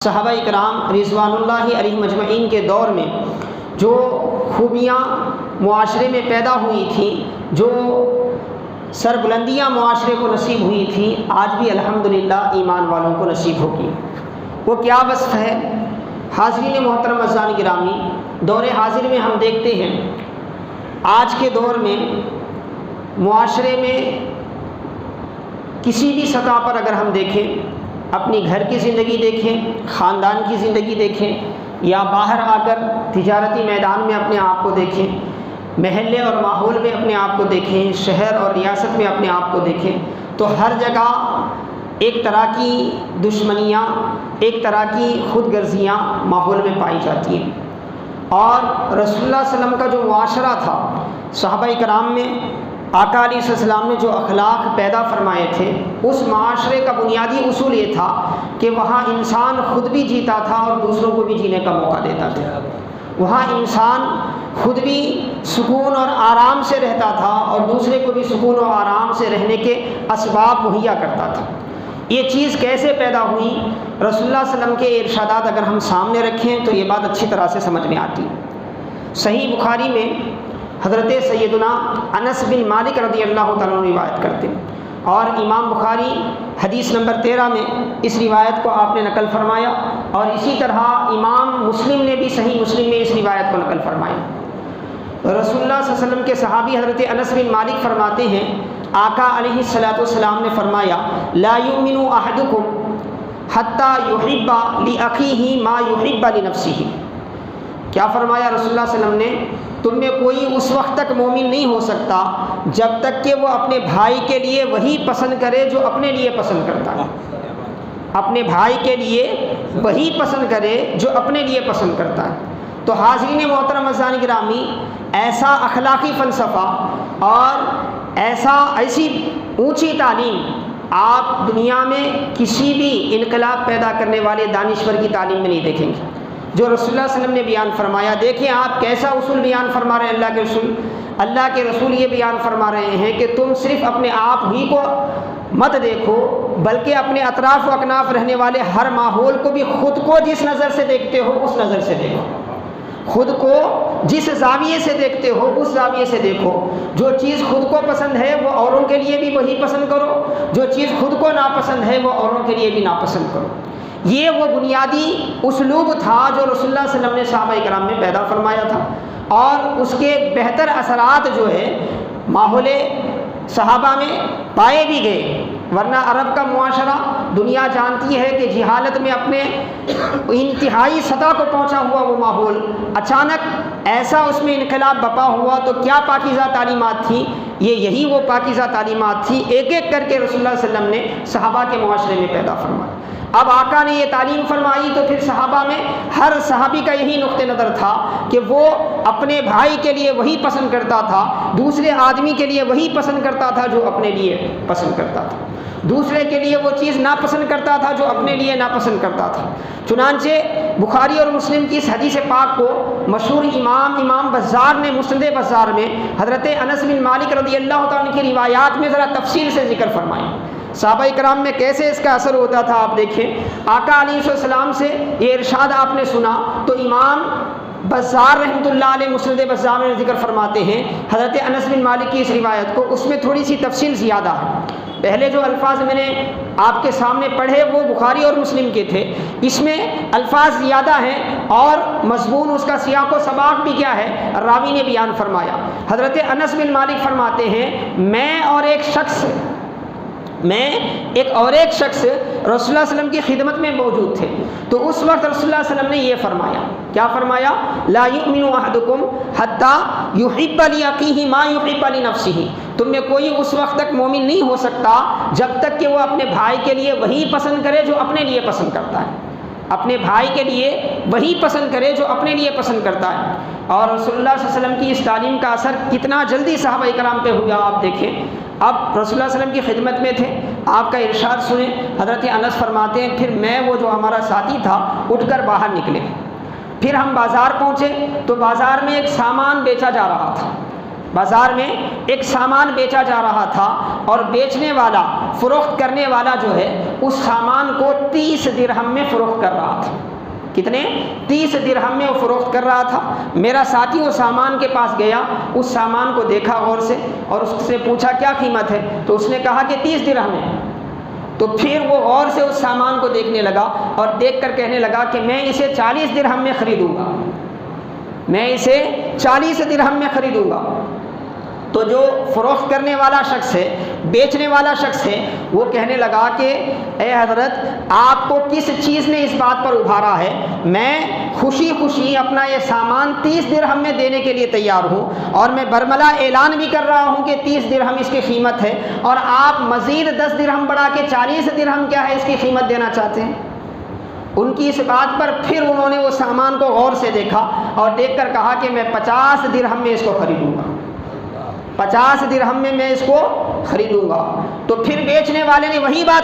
صحابہ کرام رضوان اللہ علیہم اجمعین کے دور میں جو خوبیاں معاشرے میں پیدا ہوئی تھیں، جو سربلندیاں معاشرے کو نصیب ہوئی تھیں، آج بھی الحمدللہ ایمان والوں کو نصیب ہوگی۔ وہ کیا وصف ہے؟ حاضرین محترم عزیزان گرامی، دور حاضر میں ہم دیکھتے ہیں آج کے دور میں معاشرے میں کسی بھی سطح پر اگر ہم دیکھیں، اپنی گھر کی زندگی دیکھیں، خاندان کی زندگی دیکھیں، یا باہر آ کر تجارتی میدان میں اپنے آپ کو دیکھیں، محلے اور ماحول میں اپنے آپ کو دیکھیں، شہر اور ریاست میں اپنے آپ کو دیکھیں، تو ہر جگہ ایک طرح کی دشمنیاں، ایک طرح کی خود غرضیاں ماحول میں پائی جاتی ہیں۔ اور رسول اللہ صلی اللہ علیہ وسلم کا جو معاشرہ تھا، صحابہ کرام میں آقا علیہ السلام نے جو اخلاق پیدا فرمائے تھے، اس معاشرے کا بنیادی اصول یہ تھا کہ وہاں انسان خود بھی جیتا تھا اور دوسروں کو بھی جینے کا موقع دیتا تھا۔ وہاں انسان خود بھی سکون اور آرام سے رہتا تھا اور دوسرے کو بھی سکون اور آرام سے رہنے کے اسباب مہیا کرتا تھا۔ یہ چیز کیسے پیدا ہوئی؟ رسول اللہ صلی اللہ علیہ وسلم کے ارشادات اگر ہم سامنے رکھیں تو یہ بات اچھی طرح سے سمجھ میں آتی۔ صحیح بخاری میں حضرت سیدنا انس بن مالک رضی اللہ تعالیٰ عنہ روایت کرتے ہیں، اور امام بخاری حدیث نمبر 13 میں اس روایت کو آپ نے نقل فرمایا، اور اسی طرح امام مسلم نے بھی صحیح مسلم میں اس روایت کو نقل فرمایا۔ رسول اللہ صلی اللہ علیہ وسلم کے صحابی حضرت انس بن مالک فرماتے ہیں، آقا علیہ السلام نے فرمایا، لا یؤمن احدکم حتی یحب لاخیہ ما یحب لنفسہ۔ کیا فرمایا رسول اللہ صلی اللہ علیہ وسلم نے؟ تم میں کوئی اس وقت تک مومن نہیں ہو سکتا جب تک کہ وہ اپنے بھائی کے لیے وہی پسند کرے جو اپنے لیے پسند کرتا ہے۔ اپنے بھائی کے لیے وہی پسند کرے جو اپنے لیے پسند کرتا ہے۔ تو حاضرین محترم عزیزان گرامی، ایسا اخلاقی فلسفہ اور ایسی اونچی تعلیم آپ دنیا میں کسی بھی انقلاب پیدا کرنے والے دانشور کی تعلیم میں نہیں دیکھیں گے جو رسول اللہ صلی اللہ علیہ وسلم نے بیان فرمایا۔ دیکھیں آپ کیسا اصول بیان فرما رہے ہیں اللہ کے رسول یہ بیان فرما رہے ہیں کہ تم صرف اپنے آپ ہی کو مت دیکھو، بلکہ اپنے اطراف و اکناف رہنے والے ہر ماحول کو بھی خود کو جس نظر سے دیکھتے ہو اس نظر سے دیکھو، خود کو جس زاویے سے دیکھتے ہو اس زاویے سے دیکھو۔ جو چیز خود کو پسند ہے وہ اوروں کے لیے بھی وہی پسند کرو، جو چیز خود کو ناپسند ہے وہ اوروں کے لیے بھی ناپسند کرو۔ یہ وہ بنیادی اسلوب تھا جو رسول اللہ صلی اللہ علیہ وسلم نے صحابہ کرام میں پیدا فرمایا تھا، اور اس کے بہتر اثرات جو ہے ماحول صحابہ میں پائے بھی گئے۔ ورنہ عرب کا معاشرہ دنیا جانتی ہے کہ جہالت میں اپنے انتہائی سطح کو پہنچا ہوا وہ ماحول، اچانک ایسا اس میں انقلاب بپا ہوا تو کیا پاکیزہ تعلیمات تھیں؟ یہی وہ پاکیزہ تعلیمات تھی ایک ایک کر کے رسول اللہ صلی اللہ علیہ وسلم نے صحابہ کے معاشرے میں پیدا فرمایا۔ اب آقا نے یہ تعلیم فرمائی تو پھر صحابہ میں ہر صحابی کا یہی نقطہ نظر تھا کہ وہ اپنے بھائی کے لیے وہی پسند کرتا تھا، دوسرے آدمی کے لیے وہی پسند کرتا تھا جو اپنے لیے پسند کرتا تھا، دوسرے کے لیے وہ چیز ناپسند کرتا تھا جو اپنے لیے ناپسند کرتا تھا۔ چنانچہ بخاری اور مسلم کی اس حدیث پاک کو مشہور امام بزار نے مسند بزار میں حضرت انس بن مالک رضی اللہ تعالیٰ عنہ کی روایات میں ذرا تفصیل سے ذکر فرمایا۔ صحابہ کرام میں کیسے اس کا اثر ہوتا تھا آپ دیکھیں۔ آقا علیہ السلام سے یہ ارشاد آپ نے سنا تو امام بزار رحمۃ اللہ علیہ مسند بزار میں ذکر فرماتے ہیں حضرت انس بن مالک کی اس روایت کو، اس میں تھوڑی سی تفصیل زیادہ ہے۔ پہلے جو الفاظ میں نے آپ کے سامنے پڑھے وہ بخاری اور مسلم کے تھے، اس میں الفاظ زیادہ ہیں اور مضمون اس کا سیاق و سباق بھی کیا ہے راوی نے بیان فرمایا۔ حضرت انس بن مالک فرماتے ہیں میں اور ایک شخص رسول اللہ صلی اللہ علیہ وسلم کی خدمت میں موجود تھے، تو اس وقت رسول اللہ صلی اللہ علیہ وسلم نے یہ فرمایا، کیا فرمایا؟ لا یؤمن احدکم حتی یحب لاخیہ ما یحب لنفسہ۔ تم میں کوئی اس وقت تک مومن نہیں ہو سکتا جب تک کہ وہ اپنے بھائی کے لیے وہی پسند کرے جو اپنے لیے پسند کرتا ہے، اپنے بھائی کے لیے وہی پسند کرے جو اپنے لیے پسند کرتا ہے۔ اور رسول اللہ صلی اللہ علیہ وسلم کی اس تعلیم کا اثر کتنا جلدی صحابہ کرام پہ ہوا آپ دیکھیں۔ اب رسول اللہ صلی اللہ علیہ وسلم کی خدمت میں تھے، آپ کا ارشاد سنیں، حضرت انس فرماتے ہیں پھر میں وہ جو ہمارا ساتھی تھا اٹھ کر باہر نکلے، پھر ہم بازار پہنچے تو بازار میں ایک سامان بیچا جا رہا تھا، بازار میں ایک سامان بیچا جا رہا تھا اور بیچنے والا فروخت کرنے والا جو ہے اس سامان کو 30 درہم میں فروخت کر رہا تھا. کتنے؟ 30 درہم میں وہ فروخت کر رہا تھا. میرا ساتھی وہ سامان کے پاس گیا, اس سامان کو دیکھا غور سے اور اس سے پوچھا کیا قیمت ہے, تو اس نے کہا کہ 30 درہم ہے. تو پھر وہ غور سے اس سامان کو دیکھنے لگا اور دیکھ کر کہنے لگا کہ میں اسے 40 درہم میں خریدوں گا, میں اسے 40 درہم میں خریدوں گا. تو جو فروخت کرنے والا شخص ہے, بیچنے والا شخص ہے, وہ کہنے لگا کہ اے حضرت آپ کو کس چیز نے اس بات پر ابھارا ہے, میں خوشی خوشی اپنا یہ سامان 30 درہم میں دینے کے لیے تیار ہوں اور میں برملا اعلان بھی کر رہا ہوں کہ 30 درہم اس کی قیمت ہے, اور آپ مزید 10 درہم بڑھا کے 40 درہم کیا ہے اس کی قیمت دینا چاہتے ہیں. ان کی اس بات پر پھر انہوں نے وہ سامان کو غور سے دیکھا اور دیکھ کر کہا کہ میں 50 درہم میں اس کو خریدوں گا, 50 درہم میں اس کو خریدوں گا. تو پھر بیچنے والے نے وہی بات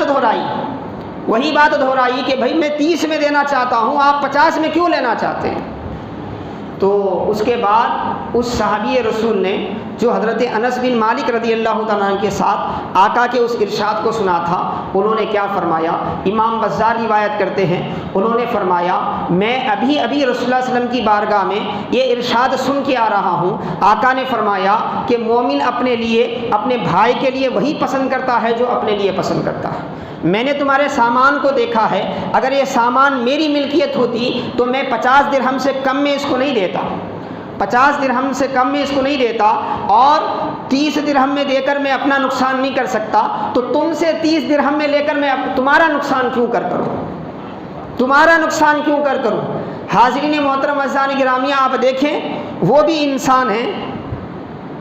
دہرائی کہ بھائی میں 30 میں دینا چاہتا ہوں, آپ 50 میں کیوں لینا چاہتے ہیں. تو اس کے بعد اس صحابی رسول نے جو حضرت انس بن مالک رضی اللہ تعالیٰ عنہ کے ساتھ آقا کے اس ارشاد کو سنا تھا, انہوں نے کیا فرمایا, امام بزار روایت کرتے ہیں, انہوں نے فرمایا میں ابھی رسول اللہ صلی اللہ علیہ وسلم کی بارگاہ میں یہ ارشاد سن کے آ رہا ہوں. آقا نے فرمایا کہ مومن اپنے لیے, اپنے بھائی کے لیے وہی پسند کرتا ہے جو اپنے لیے پسند کرتا ہے. میں نے تمہارے سامان کو دیکھا ہے, اگر یہ سامان میری ملکیت ہوتی تو میں 50 درہم سے کم میں اس کو نہیں دیتا, 50 درہم سے کم میں اس کو نہیں دیتا, اور 30 درہم میں دے کر میں اپنا نقصان نہیں کر سکتا. تو تم سے 30 درہم میں لے کر میں تمہارا نقصان کیوں کر کروں. حاضرین محترم عزیزان گرامی, آپ دیکھیں وہ بھی انسان ہیں,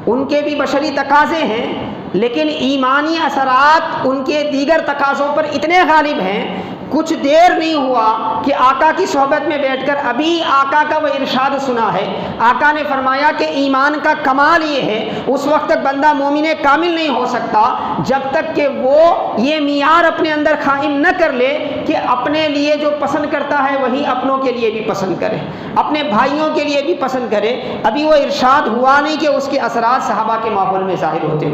ان کے بھی بشری تقاضے ہیں, لیکن ایمانی اثرات ان کے دیگر تقاضوں پر اتنے غالب ہیں. کچھ دیر نہیں ہوا کہ آقا کی صحبت میں بیٹھ کر ابھی آقا کا وہ ارشاد سنا ہے. آقا نے فرمایا کہ ایمان کا کمال یہ ہے, اس وقت تک بندہ مومن کامل نہیں ہو سکتا جب تک کہ وہ یہ معیار اپنے اندر قائم نہ کر لے کہ اپنے لیے جو پسند کرتا ہے وہی اپنوں کے لیے بھی پسند کرے, اپنے بھائیوں کے لیے بھی پسند کرے. ابھی وہ ارشاد ہوا نہیں کہ اس کے اثرات صحابہ کے ماحول میں ظاہر ہوتے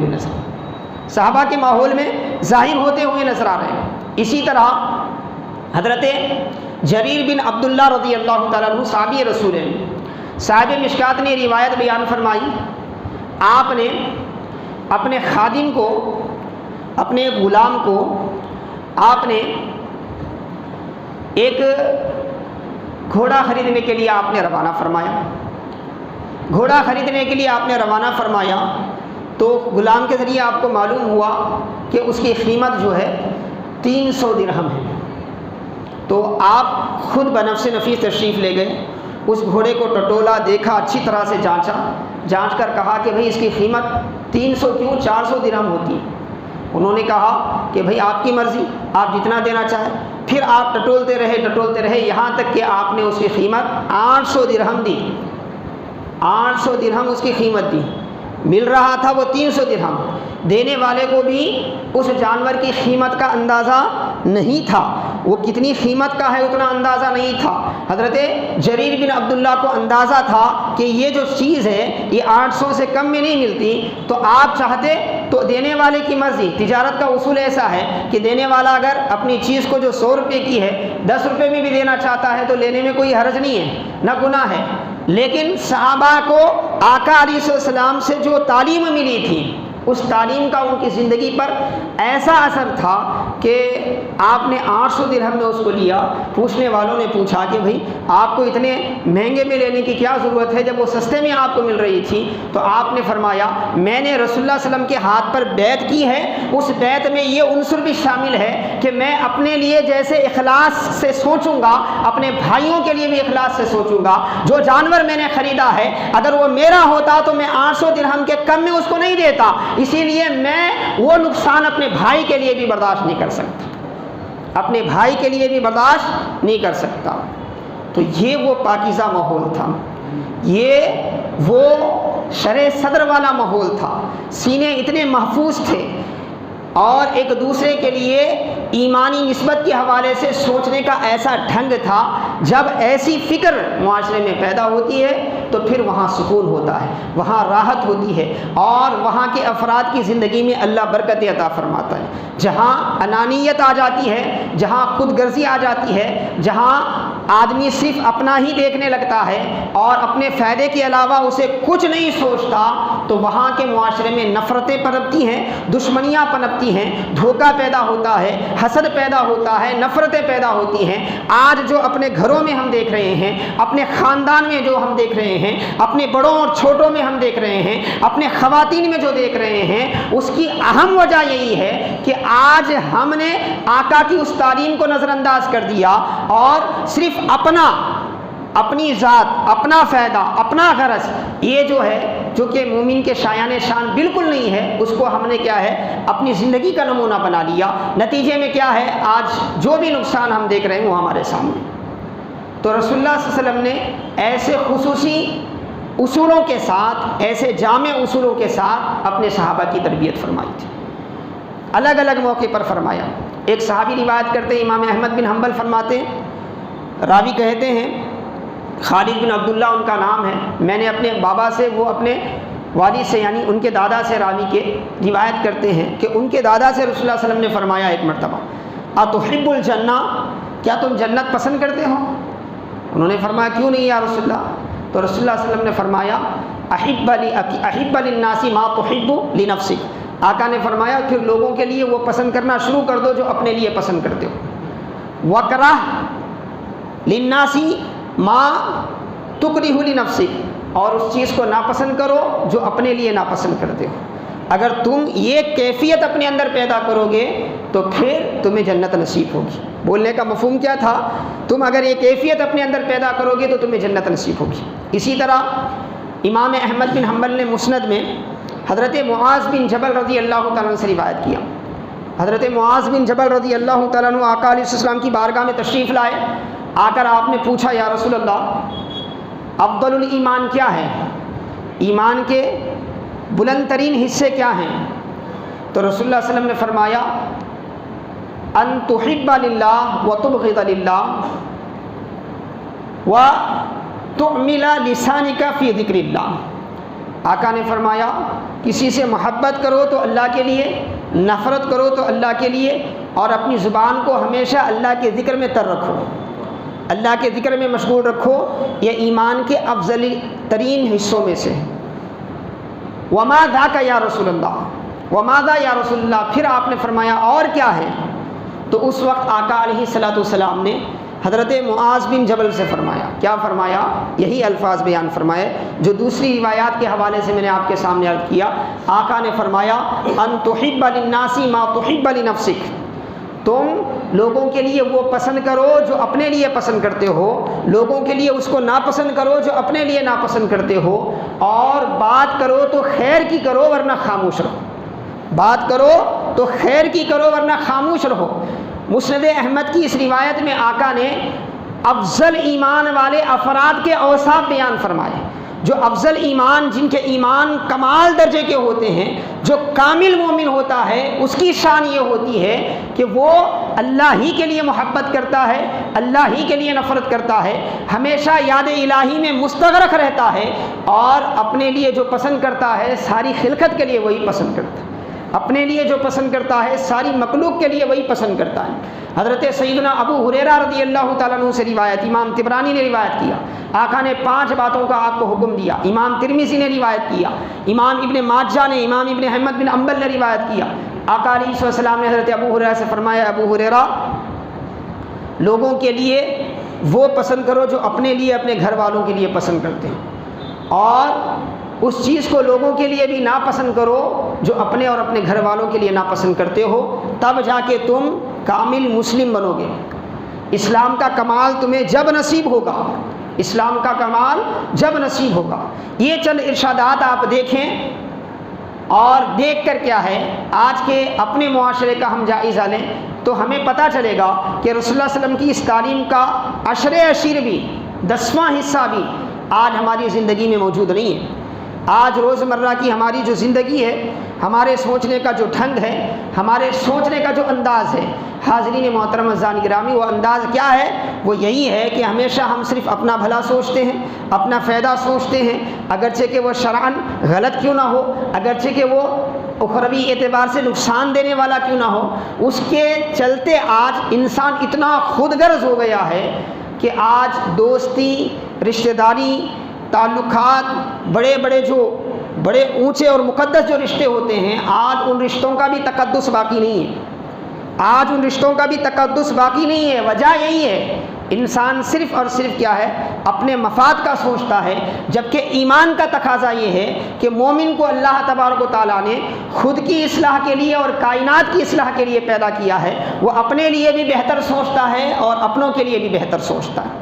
ہوئے نظر آ رہے ہیں. اسی طرح حضرت جریر بن عبداللہ رضی اللہ تعالیٰ عنہ صحابی رسول ہیں, صاحب مشکات نے روایت بیان فرمائی, آپ نے اپنے خادم کو, اپنے غلام کو آپ نے ایک گھوڑا خریدنے کے لیے آپ نے روانہ فرمایا. تو غلام کے ذریعے آپ کو معلوم ہوا کہ اس کی قیمت جو ہے 300 درہم ہے. تو آپ خود بنفس نفیس تشریف لے گئے, اس گھوڑے کو ٹٹولا, دیکھا, اچھی طرح سے جانچ کر کہا کہ بھئی اس کی قیمت 300 کیوں 400 درہم ہوتی ہے. انہوں نے کہا کہ بھئی آپ کی مرضی, آپ جتنا دینا چاہیں. پھر آپ ٹٹولتے رہے یہاں تک کہ آپ نے اس کی قیمت 800 درہم دی. 800 درہم اس کی قیمت دی. مل رہا تھا وہ 300 درہم. دینے والے کو بھی اس جانور کی قیمت کا اندازہ نہیں تھا, وہ کتنی قیمت کا ہے اتنا اندازہ نہیں تھا. حضرت جریر بن عبداللہ کو اندازہ تھا کہ یہ جو چیز ہے یہ 800 سے کم میں نہیں ملتی. تو آپ چاہتے تو دینے والے کی مرضی, تجارت کا اصول ایسا ہے کہ دینے والا اگر اپنی چیز کو جو 100 روپے کی ہے 10 روپے میں بھی دینا چاہتا ہے تو لینے میں کوئی حرج نہیں ہے, نہ گناہ ہے. لیکن صحابہ کو آقا علیہ السلام سے جو تعلیم ملی تھی اس تعلیم کا ان کی زندگی پر ایسا اثر تھا کہ آپ نے 800 درہم میں اس کو لیا. پوچھنے والوں نے پوچھا کہ بھئی آپ کو اتنے مہنگے میں لینے کی کیا ضرورت ہے جب وہ سستے میں آپ کو مل رہی تھی. تو آپ نے فرمایا میں نے رسول اللہ صلی اللہ علیہ وسلم کے ہاتھ پر بیعت کی ہے, اس بیعت میں یہ عنصر بھی شامل ہے کہ میں اپنے لیے جیسے اخلاص سے سوچوں گا اپنے بھائیوں کے لیے بھی اخلاص سے سوچوں گا. جو جانور میں نے خریدا ہے اگر وہ میرا ہوتا تو میں 800 درہم کے کم میں اس کو نہیں دیتا, اسی لیے میں وہ نقصان اپنے بھائی کے لیے بھی برداشت نہیں کر سکتا. تو یہ وہ پاکیزہ ماحول تھا, یہ وہ شرح صدر والا ماحول تھا. سینے اتنے محفوظ تھے اور ایک دوسرے کے لیے ایمانی نسبت کے حوالے سے سوچنے کا ایسا ڈھنگ تھا، جب ایسی فکر معاشرے میں پیدا ہوتی ہے تو پھر وہاں سکون ہوتا ہے، وہاں راحت ہوتی ہے، اور وہاں کے افراد کی زندگی میں اللہ برکت عطا فرماتا ہے۔ جہاں انانیت آ جاتی ہے، جہاں خود غرضی آ جاتی ہے، جہاں آدمی صرف اپنا ہی دیکھنے لگتا ہے اور اپنے فائدے کے علاوہ اسے کچھ نہیں سوچتا، تو وہاں کے معاشرے میں نفرتیں پنپتی ہیں، دشمنیاں پنپتی ہیں، دھوکہ پیدا ہوتا ہے، حسد پیدا ہوتا ہے، نفرتیں پیدا ہوتی ہیں۔ آج جو اپنے گھروں میں ہم دیکھ رہے ہیں، اپنے خاندان میں جو ہم دیکھ رہے ہیں، اپنے بڑوں اور چھوٹوں میں ہم دیکھ رہے ہیں، اپنے خواتین میں جو دیکھ رہے ہیں، اس کی اہم وجہ یہی ہے کہ آج ہم نے آقا کی اس تعلیم کو نظر انداز کر دیا اور صرف اپنی ذات، اپنا فائدہ، اپنا غرض، یہ جو ہے جو کہ مومن کے شایان شان بالکل نہیں ہے، اس کو ہم نے کیا ہے اپنی زندگی کا نمونہ بنا لیا۔ نتیجے میں کیا ہے، آج جو بھی نقصان ہم دیکھ رہے ہیں وہ ہمارے سامنے۔ تو رسول اللہ صلی اللہ علیہ وسلم نے ایسے خصوصی اصولوں کے ساتھ، ایسے جامع اصولوں کے ساتھ اپنے صحابہ کی تربیت فرمائی تھی، الگ الگ موقع پر فرمایا۔ ایک صحابی روایت کرتے ہیں، امام احمد بن حنبل فرماتے ہیں، راوی کہتے ہیں خالد بن عبداللہ ان کا نام ہے، میں نے اپنے بابا سے، وہ اپنے والد سے یعنی ان کے دادا سے راوی کے روایت کرتے ہیں کہ ان کے دادا سے رسول اللہ صلی اللہ علیہ وسلم نے فرمایا ایک مرتبہ، اتحب الجنہ، کیا تم جنت پسند کرتے ہو؟ انہوں نے فرمایا کیوں نہیں یا رسول اللہ؟ تو رسول اللہ صلی اللہ علیہ وسلم نے فرمایا احب للناس ما تحب لنفسک، آقا نے فرمایا پھر لوگوں کے لیے وہ پسند کرنا شروع کر دو جو اپنے لیے پسند کرتے ہو، وکرہ للناس ما تکرہ لنفسک، اور اس چیز کو ناپسند کرو جو اپنے لیے ناپسند کرتے ہو۔ اگر تم یہ کیفیت اپنے اندر پیدا کرو گے تو پھر تمہیں جنت نصیب ہوگی۔ بولنے کا مفہوم کیا تھا؟ تم اگر یہ کیفیت اپنے اندر پیدا کرو گے تو تمہیں جنت نصیب ہوگی۔ اسی طرح امام احمد بن حنبل نے مسند میں حضرت معاذ بن جبل رضی اللہ تعالیٰ عنہ سے روایت کیا۔ حضرت معاذ بن جبل رضی اللہ تعالیٰ عنہ آقا علیہ السلام کی بارگاہ میں تشریف لائے، آ کر آپ نے پوچھا یا رسول اللہ افضل الایمان کیا ہے، ایمان کے بلند ترین حصے کیا ہیں؟ تو رسول اللہ صلی اللہ علیہ وسلم نے فرمایا ان تحب للہ وتبغض للہ وتعمل لسانک فی ذکر اللہ۔ آقا نے فرمایا کسی سے محبت کرو تو اللہ کے لیے، نفرت کرو تو اللہ کے لیے، اور اپنی زبان کو ہمیشہ اللہ کے ذکر میں تر رکھو، اللہ کے ذکر میں مشغول رکھو، یہ ایمان کے افضل ترین حصوں میں سے۔ وما ذاک یا رسول اللہ، وما ذا یا رسول اللہ، پھر آپ نے فرمایا اور کیا ہے؟ تو اس وقت آقا علیہ الصلوۃ والسلام نے حضرت معاذ بن جبل سے فرمایا، کیا فرمایا؟ یہی الفاظ بیان فرمائے جو دوسری روایات کے حوالے سے میں نے آپ کے سامنے عرض کیا۔ آقا نے فرمایا ان تحب للناس ما تحب لنفسک، تم لوگوں کے لیے وہ پسند کرو جو اپنے لیے پسند کرتے ہو، لوگوں کے لیے اس کو ناپسند کرو جو اپنے لیے ناپسند کرتے ہو، اور بات کرو تو خیر کی کرو ورنہ خاموش رہو، بات کرو تو خیر کی کرو ورنہ خاموش رہو۔ مسند احمد کی اس روایت میں آقا نے افضل ایمان والے افراد کے اوصاف بیان فرمائے، جو افضل ایمان، جن کے ایمان کمال درجے کے ہوتے ہیں، جو کامل مومن ہوتا ہے، اس کی شان یہ ہوتی ہے کہ وہ اللہ ہی کے لیے محبت کرتا ہے، اللہ ہی کے لیے نفرت کرتا ہے، ہمیشہ یاد الہی میں مستغرق رہتا ہے، اور اپنے لیے جو پسند کرتا ہے ساری خلقت کے لیے وہی پسند کرتا ہے، اپنے لیے جو پسند کرتا ہے ساری مخلوق کے لیے وہی پسند کرتا ہے۔ حضرت سیدنا ابو ہریرہ رضی اللہ تعالیٰ عنہ سے روایت، امام طبرانی نے روایت کیا، آقا نے 5 باتوں کا آپ کو حکم دیا، امام ترمذی نے روایت کیا، امام ابن ماجہ نے، امام ابن احمد بن حنبل نے روایت کیا۔ آقا علیہ السلام نے حضرت ابو ہریرہ سے فرمایا ابو ہریرہ، لوگوں کے لیے وہ پسند کرو جو اپنے لیے، اپنے گھر والوں کے لیے پسند کرتے ہیں، اور اس چیز کو لوگوں کے لیے بھی ناپسند کرو جو اپنے اور اپنے گھر والوں کے لیے ناپسند کرتے ہو، تب جا کے تم کامل مسلم بنو گے۔ اسلام کا کمال تمہیں جب نصیب ہوگا، اسلام کا کمال جب نصیب ہوگا۔ یہ چند ارشادات آپ دیکھیں، اور دیکھ کر کیا ہے آج کے اپنے معاشرے کا ہم جائزہ لیں تو ہمیں پتہ چلے گا کہ رسول اللہ صلی اللہ علیہ وسلم کی اس تعلیم کا عشر بھی، 10واں حصہ بھی آج ہماری زندگی میں موجود نہیں ہے۔ آج روزمرہ کی ہماری جو زندگی ہے، ہمارے سوچنے کا جو ڈھنگ ہے، ہمارے سوچنے کا جو انداز ہے، حاضرین محترم عزیزان گرامی، وہ انداز کیا ہے؟ وہ یہی ہے کہ ہمیشہ ہم صرف اپنا بھلا سوچتے ہیں، اپنا فائدہ سوچتے ہیں، اگرچہ کہ وہ شرعاً غلط کیوں نہ ہو، اگرچہ کہ وہ اخروی اعتبار سے نقصان دینے والا کیوں نہ ہو، اس کے چلتے آج انسان اتنا خود غرض ہو گیا ہے کہ آج دوستی، رشتہ داری، تعلقات، بڑے بڑے اونچے اور مقدس جو رشتے ہوتے ہیں، آج ان رشتوں کا بھی تقدس باقی نہیں ہے، آج ان رشتوں کا بھی تقدس باقی نہیں ہے۔ وجہ یہی ہے، انسان صرف اور صرف کیا ہے؟ اپنے مفاد کا سوچتا ہے، جبکہ ایمان کا تقاضا یہ ہے کہ مومن کو اللہ تبارک و تعالیٰ نے خود کی اصلاح کے لیے اور کائنات کی اصلاح کے لیے پیدا کیا ہے، وہ اپنے لیے بھی بہتر سوچتا ہے اور اپنوں کے لیے بھی بہتر سوچتا ہے۔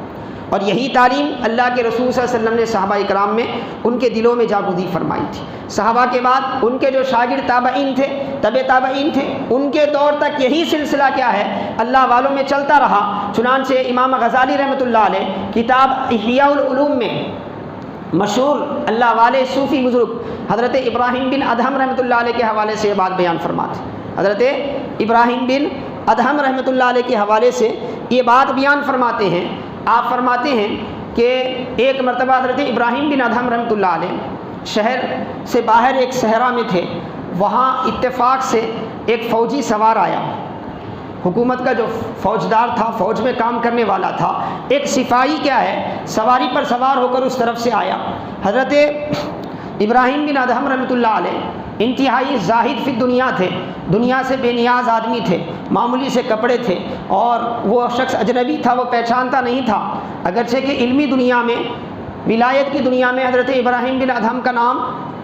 اور یہی تعلیم اللہ کے رسول صلی اللہ علیہ وسلم نے صحابہ اکرام میں ان کے دلوں میں جاگودی فرمائی تھی۔ صحابہ کے بعد ان کے جو شاگرد تابعین تھے، تابعین تھے، ان کے دور تک یہی سلسلہ کیا ہے؟ اللہ والوں میں چلتا رہا۔ چنانچہ امام غزالی رحمۃ اللہ علیہ کتاب احیاء العلوم میں مشہور اللہ والے صوفی بزرگ حضرت ابراہیم بن ادہم رحمۃ اللہ علیہ کے حوالے سے یہ بات بیان فرماتے ہیں۔ حضرت ابراہیم بن ادہم رحمۃ اللہ علیہ کے حوالے سے یہ بات بیان فرماتے ہیں۔ آپ فرماتے ہیں کہ ایک مرتبہ حضرت ابراہیم بن ادہم رحمۃ اللہ علیہ شہر سے باہر ایک صحرا میں تھے، وہاں اتفاق سے ایک فوجی سوار آیا، حکومت کا جو فوجدار تھا، فوج میں کام کرنے والا تھا، ایک سپاہی کیا ہے سواری پر سوار ہو کر اس طرف سے آیا۔ حضرت ابراہیم بن ادہم رحمۃ اللہ علیہ انتہائی زاہد فی دنیا تھے، دنیا سے بے نیاز آدمی تھے، معمولی سے کپڑے تھے، اور وہ شخص اجنبی تھا، وہ پہچانتا نہیں تھا، اگرچہ کہ علمی دنیا میں، ولایت کی دنیا میں حضرت ابراہیم بن ادہم کا نام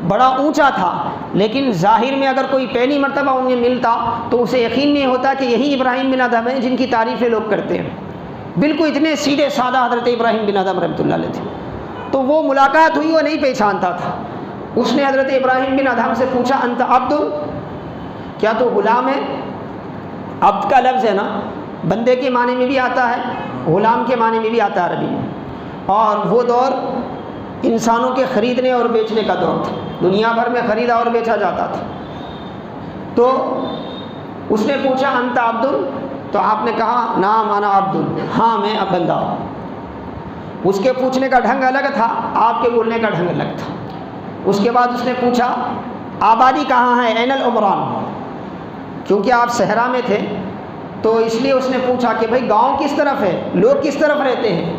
بڑا اونچا تھا، لیکن ظاہر میں اگر کوئی پہلی مرتبہ انہیں ملتا تو اسے یقین نہیں ہوتا کہ یہی ابراہیم بن ادہم ہیں جن کی تعریفیں لوگ کرتے ہیں۔ بالکل اتنے سیدھے سادہ حضرت ابراہیم بن ادہم رحمۃ اللہ علیہ تھے۔ تو وہ ملاقات ہوئی، وہ نہیں پہچانتا تھا۔ اس نے حضرت ابراہیم بن ادہم سے پوچھا انت عبد، کیا تو غلام ہے؟ عبد کا لفظ ہے نا، بندے کے معنی میں بھی آتا ہے، غلام کے معنی میں بھی آتا ہے عربی میں، اور وہ دور انسانوں کے خریدنے اور بیچنے کا دور تھا، دنیا بھر میں خریدا اور بیچا جاتا تھا۔ تو اس نے پوچھا انت عبد، تو آپ نے کہا نعم انا عبد، ہاں میں اب بندہ ہوں۔ اس کے پوچھنے کا ڈھنگ الگ تھا، آپ کے بولنے کا ڈھنگ الگ تھا۔ اس کے بعد اس نے پوچھا آبادی کہاں ہے؟ این العمران، کیونکہ آپ صحرا میں تھے تو اس لیے اس نے پوچھا کہ بھئی گاؤں کس طرف ہے، لوگ کس طرف رہتے ہیں؟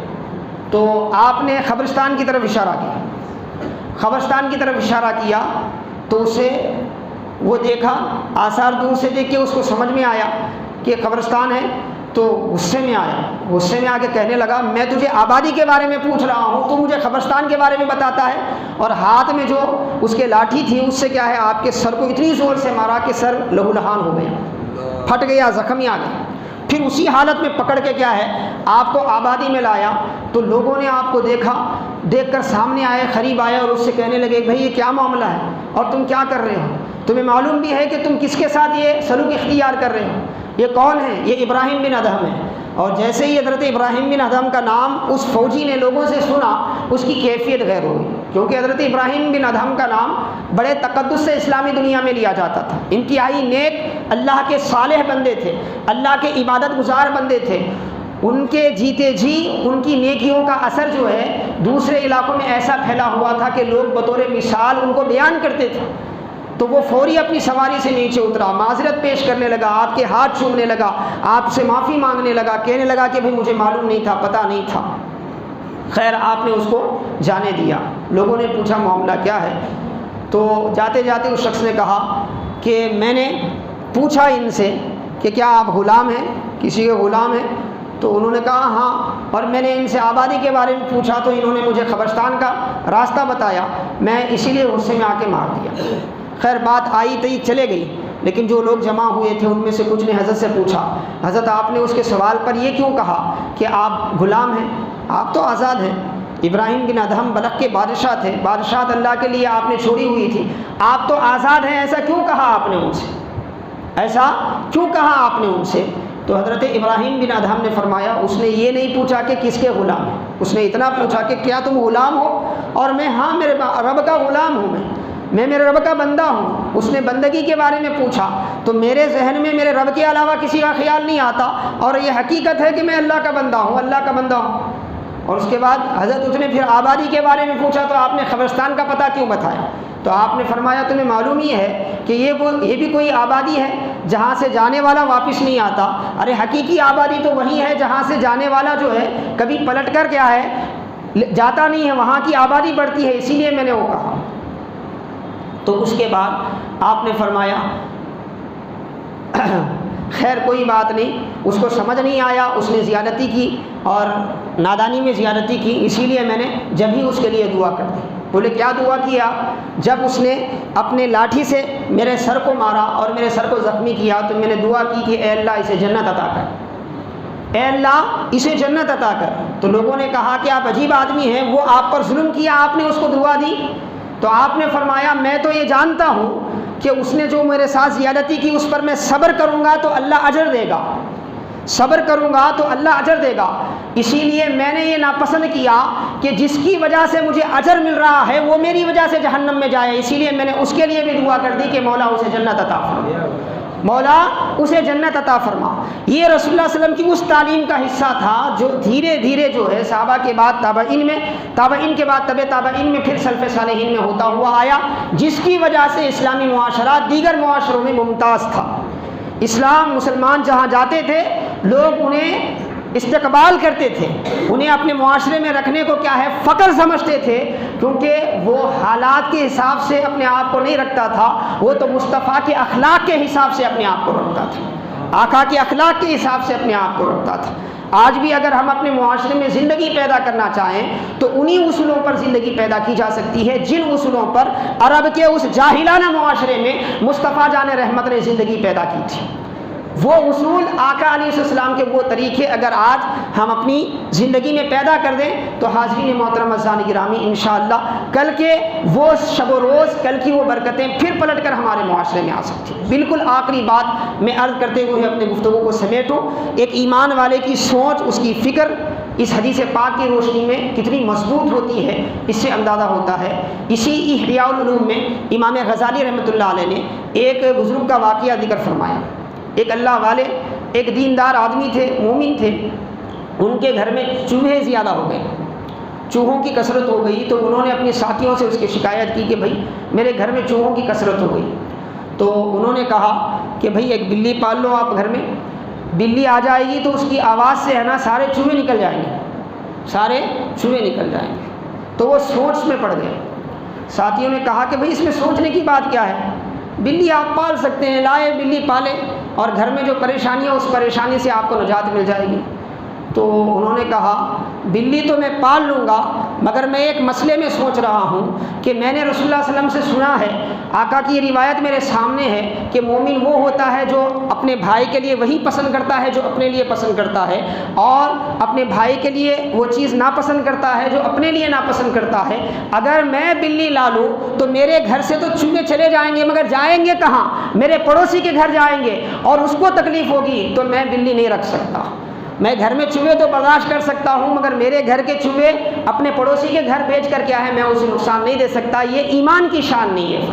تو آپ نے قبرستان کی طرف اشارہ کیا، قبرستان کی طرف اشارہ کیا تو اسے وہ دیکھا، آثار دور سے دیکھ کے اس کو سمجھ میں آیا کہ قبرستان ہے، تو غصے میں آیا، غصے میں آ کے کہنے لگا میں تجھے آبادی کے بارے میں پوچھ رہا ہوں، تو مجھے قبرستان کے بارے میں بتاتا ہے۔ اور ہاتھ میں جو اس کے لاٹھی تھی اس سے کیا ہے آپ کے سر کو اتنی زور سے مارا کہ سر لہو لہان ہو گیا، پھٹ گیا، زخمی آ گیا۔ پھر اسی حالت میں پکڑ کے کیا ہے آپ کو آبادی میں لایا، تو لوگوں نے آپ کو دیکھا، دیکھ کر سامنے آئے، قریب آئے اور اس سے کہنے لگے بھائی یہ کیا معاملہ ہے اور تم کیا کر رہے ہو؟ تمہیں معلوم بھی ہے کہ تم کس کے ساتھ یہ سلوک اختیار کر رہے ہو؟ یہ کون ہے؟ یہ ابراہیم بن ادہم ہے۔ اور جیسے ہی حضرت ابراہیم بن ادہم کا نام اس فوجی نے لوگوں سے سنا، اس کی کیفیت غیر ہو گئی، کیونکہ حضرت ابراہیم بن ادہم کا نام بڑے تقدس سے اسلامی دنیا میں لیا جاتا تھا، انتہائی نیک اللہ کے صالح بندے تھے، اللہ کے عبادت گزار بندے تھے۔ ان کے جیتے جی ان کی نیکیوں کا اثر جو ہے دوسرے علاقوں میں ایسا پھیلا ہوا تھا کہ لوگ بطور مثال ان کو بیان کرتے تھے۔ تو وہ فوری اپنی سواری سے نیچے اترا، معذرت پیش کرنے لگا، آپ کے ہاتھ چومنے لگا، آپ سے معافی مانگنے لگا، کہنے لگا کہ بھئی مجھے معلوم نہیں تھا، پتہ نہیں تھا۔ خیر آپ نے اس کو جانے دیا۔ لوگوں نے پوچھا معاملہ کیا ہے؟ تو جاتے جاتے اس شخص نے کہا کہ میں نے پوچھا ان سے کہ کیا آپ غلام ہیں، کسی کے غلام ہیں؟ تو انہوں نے کہا ہاں، اور میں نے ان سے آبادی کے بارے میں پوچھا تو انہوں نے مجھے قبرستان کا راستہ بتایا، میں اسی لیے غصے میں آ کے مار دیا۔ خیر بات آئی تئی چلے گئی، لیکن جو لوگ جمع ہوئے تھے ان میں سے کچھ نے حضرت سے پوچھا حضرت آپ نے اس کے سوال پر یہ کیوں کہا کہ آپ غلام ہیں، آپ تو آزاد ہیں؟ ابراہیم بن ادہم بلخ کے بادشاہ تھے، بادشاہت اللہ کے لیے آپ نے چھوڑی ہوئی تھی، آپ تو آزاد ہیں، ایسا کیوں کہا آپ نے ان سے؟ ایسا کیوں کہا آپ نے ان سے؟ تو حضرت ابراہیم بن ادہم نے فرمایا، اس نے یہ نہیں پوچھا کہ کس کے غلام ہیں، اس نے اتنا پوچھا کہ کیا تم غلام ہو؟ اور میں ہاں میرے رب کا غلام ہوں، میں میرے رب کا بندہ ہوں۔ اس نے بندگی کے بارے میں پوچھا تو میرے ذہن میں میرے رب کے علاوہ کسی کا خیال نہیں آتا، اور یہ حقیقت ہے کہ میں اللہ کا بندہ ہوں، اللہ کا بندہ ہوں۔ اور اس کے بعد حضرت اس نے پھر آبادی کے بارے میں پوچھا تو آپ نے قبرستان کا پتہ کیوں بتایا؟ تو آپ نے فرمایا تمہیں معلوم ہی ہے کہ یہ بھی کوئی آبادی ہے جہاں سے جانے والا واپس نہیں آتا۔ ارے حقیقی آبادی تو وہی ہے جہاں سے جانے والا جو ہے کبھی پلٹ کر کیا ہے جاتا نہیں ہے، وہاں کی آبادی بڑھتی ہے، اسی لیے میں نے وہ کہا۔ تو اس کے بعد آپ نے فرمایا خیر کوئی بات نہیں، اس کو سمجھ نہیں آیا، اس نے زیادتی کی اور نادانی میں زیادتی کی، اسی لیے میں نے جب ہی اس کے لیے دعا کر دی۔ بولے کیا دعا کیا؟ جب اس نے اپنے لاٹھی سے میرے سر کو مارا اور میرے سر کو زخمی کیا تو میں نے دعا کی کہ اے اللہ اسے جنت عطا کر، اے اللہ اسے جنت عطا کر۔ تو لوگوں نے کہا کہ آپ عجیب آدمی ہیں، وہ آپ پر ظلم کیا، آپ نے اس کو دعا دی؟ تو آپ نے فرمایا میں تو یہ جانتا ہوں کہ اس نے جو میرے ساتھ زیادتی کی اس پر میں صبر کروں گا تو اللہ اجر دے گا، صبر کروں گا تو اللہ اجر دے گا، اسی لیے میں نے یہ ناپسند کیا کہ جس کی وجہ سے مجھے اجر مل رہا ہے وہ میری وجہ سے جہنم میں جائے، اسی لیے میں نے اس کے لیے بھی دعا کر دی کہ مولا اسے جنت عطا فرما، مولا اسے جنت عطا فرما۔ یہ رسول اللہ صلی اللہ علیہ وسلم کی اس تعلیم کا حصہ تھا جو دھیرے دھیرے جو ہے صحابہ کے بعد تابعین میں، تابعین کے بعد تبع تابعین میں، پھر سلف صالحین میں ہوتا ہوا آیا، جس کی وجہ سے اسلامی معاشرات دیگر معاشروں میں ممتاز تھا۔ اسلام مسلمان جہاں جاتے تھے لوگ انہیں استقبال کرتے تھے، انہیں اپنے معاشرے میں رکھنے کو کیا ہے فخر سمجھتے تھے، کیونکہ وہ حالات کے حساب سے اپنے آپ کو نہیں رکھتا تھا، وہ تو مصطفیٰ کے اخلاق کے حساب سے اپنے آپ کو رکھتا تھا، آقا کے اخلاق کے حساب سے اپنے آپ کو رکھتا تھا۔ آج بھی اگر ہم اپنے معاشرے میں زندگی پیدا کرنا چاہیں تو انہی اصولوں پر زندگی پیدا کی جا سکتی ہے جن اصولوں پر عرب کے اس جاہلانہ معاشرے میں مصطفیٰ جان رحمت نے زندگی پیدا کی تھی۔ وہ اصول آقا علیہ السلام کے وہ طریقے اگر آج ہم اپنی زندگی میں پیدا کر دیں تو حاضرین محترم عزیزان گرامی انشاءاللہ کل کے وہ شب و روز، کل کی وہ برکتیں پھر پلٹ کر ہمارے معاشرے میں آ سکتی ہیں۔ بالکل آخری بات میں عرض کرتے ہوئے اپنے گفتگو کو سمیٹوں، ایک ایمان والے کی سوچ، اس کی فکر اس حدیث پاک کی روشنی میں کتنی مضبوط ہوتی ہے اس سے اندازہ ہوتا ہے۔ اسی احیاء العلوم میں امام غزالی رحمۃ اللہ علیہ نے ایک بزرگ کا واقعہ ذکر فرمایا۔ ایک اللہ والے، ایک دیندار آدمی تھے، مومن تھے، ان کے گھر میں چوہے زیادہ ہو گئے، چوہوں کی کثرت ہو گئی، تو انہوں نے اپنے ساتھیوں سے اس کی شکایت کی کہ بھائی میرے گھر میں چوہوں کی کثرت ہو گئی۔ تو انہوں نے کہا کہ بھائی ایک بلی پال لو آپ گھر میں، بلی آ جائے گی تو اس کی آواز سے ہے نا سارے چوہے نکل جائیں گے، سارے چوہے نکل جائیں گے۔ تو وہ سوچ میں پڑ گئے۔ ساتھیوں نے کہا کہ بھائی اس میں سوچنے کی بات کیا ہے، بلی آپ پال سکتے ہیں، لائے بلی پالے اور گھر میں جو پریشانی ہے اس پریشانی سے آپ کو نجات مل جائے گی۔ تو انہوں نے کہا بلی تو میں پال لوں گا، مگر میں ایک مسئلے میں سوچ رہا ہوں کہ میں نے رسول اللہ صلی اللہ علیہ وسلم سے سنا ہے، آقا کی یہ روایت میرے سامنے ہے کہ مومن وہ ہوتا ہے جو اپنے بھائی کے لیے وہی پسند کرتا ہے جو اپنے لیے پسند کرتا ہے، اور اپنے بھائی کے لیے وہ چیز ناپسند کرتا ہے جو اپنے لیے ناپسند کرتا ہے۔ اگر میں بلی لا لوں تو میرے گھر سے تو چوہے چلے جائیں گے، مگر جائیں گے کہاں؟ میرے پڑوسی کے گھر جائیں گے اور اس کو تکلیف ہوگی، تو میں بلی نہیں رکھ سکتا۔ میں گھر میں چوہے تو برداشت کر سکتا ہوں، مگر میرے گھر کے چوہے اپنے پڑوسی کے گھر بھیج کر کیا ہے میں اسے نقصان نہیں دے سکتا۔ یہ ایمان کی شان نہیں ہے،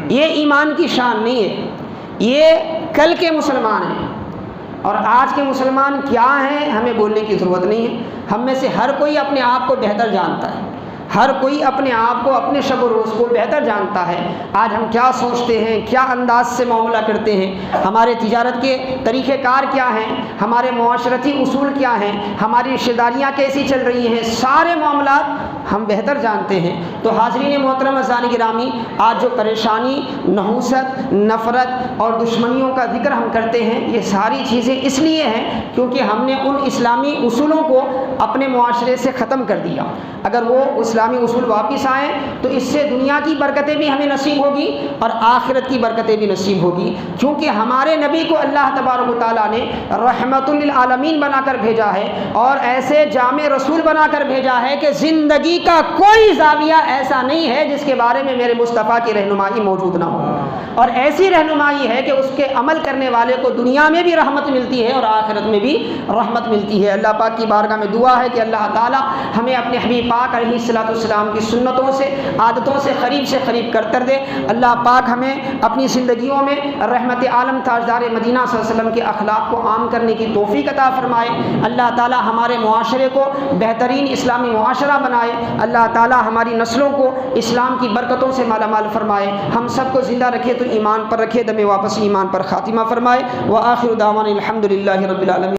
یہ ایمان کی شان نہیں ہے، یہ کل کے مسلمان ہیں۔ اور آج کے مسلمان کیا ہیں ہمیں بولنے کی ضرورت نہیں ہے، ہم میں سے ہر کوئی اپنے آپ کو بہتر جانتا ہے، ہر کوئی اپنے آپ کو، اپنے شب و روز کو بہتر جانتا ہے۔ آج ہم کیا سوچتے ہیں، کیا انداز سے معاملہ کرتے ہیں، ہمارے تجارت کے طریقہ کار کیا ہیں، ہمارے معاشرتی اصول کیا ہیں، ہماری رشتہ داریاں کیسی چل رہی ہیں، سارے معاملات ہم بہتر جانتے ہیں۔ تو حاضرین محترم عزیزان گرامی، آج جو پریشانی، نحوست، نفرت اور دشمنیوں کا ذکر ہم کرتے ہیں، یہ ساری چیزیں اس لیے ہیں کیونکہ ہم نے ان اسلامی اصولوں کو اپنے معاشرے سے ختم کر دیا۔ اگر وہ اسلامی اسلامی اصول واپس آئیں تو اس سے دنیا کی برکتیں بھی ہمیں نصیب ہوگی اور آخرت کی برکتیں بھی نصیب ہوگی، کیونکہ ہمارے نبی کو اللہ تبارک و تعالیٰ نے رحمت للعالمین بنا کر بھیجا ہے اور ایسے جامع رسول بنا کر بھیجا ہے کہ زندگی کا کوئی زاویہ ایسا نہیں ہے جس کے بارے میں میرے مصطفیٰ کی رہنمائی موجود نہ ہو، اور ایسی رہنمائی ہے کہ اس کے عمل کرنے والے کو دنیا میں بھی رحمت ملتی ہے اور آخرت میں بھی رحمت ملتی ہے۔ اللہ پاک کی بارگاہ میں دعا ہے کہ اللہ تعالیٰ ہمیں اپنے حبیب پاک علیہ الصلوۃ والسلام کی سنتوں سے، عادتوں سے قریب کر دے۔ اللہ پاک ہمیں اپنی زندگیوں میں رحمت عالم تاجدار مدینہ صلی اللہ علیہ وسلم کے اخلاق کو عام کرنے کی توفیق عطا فرمائے۔ اللہ تعالیٰ ہمارے معاشرے کو بہترین اسلامی معاشرہ بنائے۔ اللہ تعالیٰ ہماری نسلوں کو اسلام کی برکتوں سے مالا مال فرمائے۔ ہم سب کو زندہ رکھے تو ایمان پر رکھے، دم واپس ایمان پر خاتمہ فرمائے۔ وآخر دعوانا الحمد للہ رب العالمین۔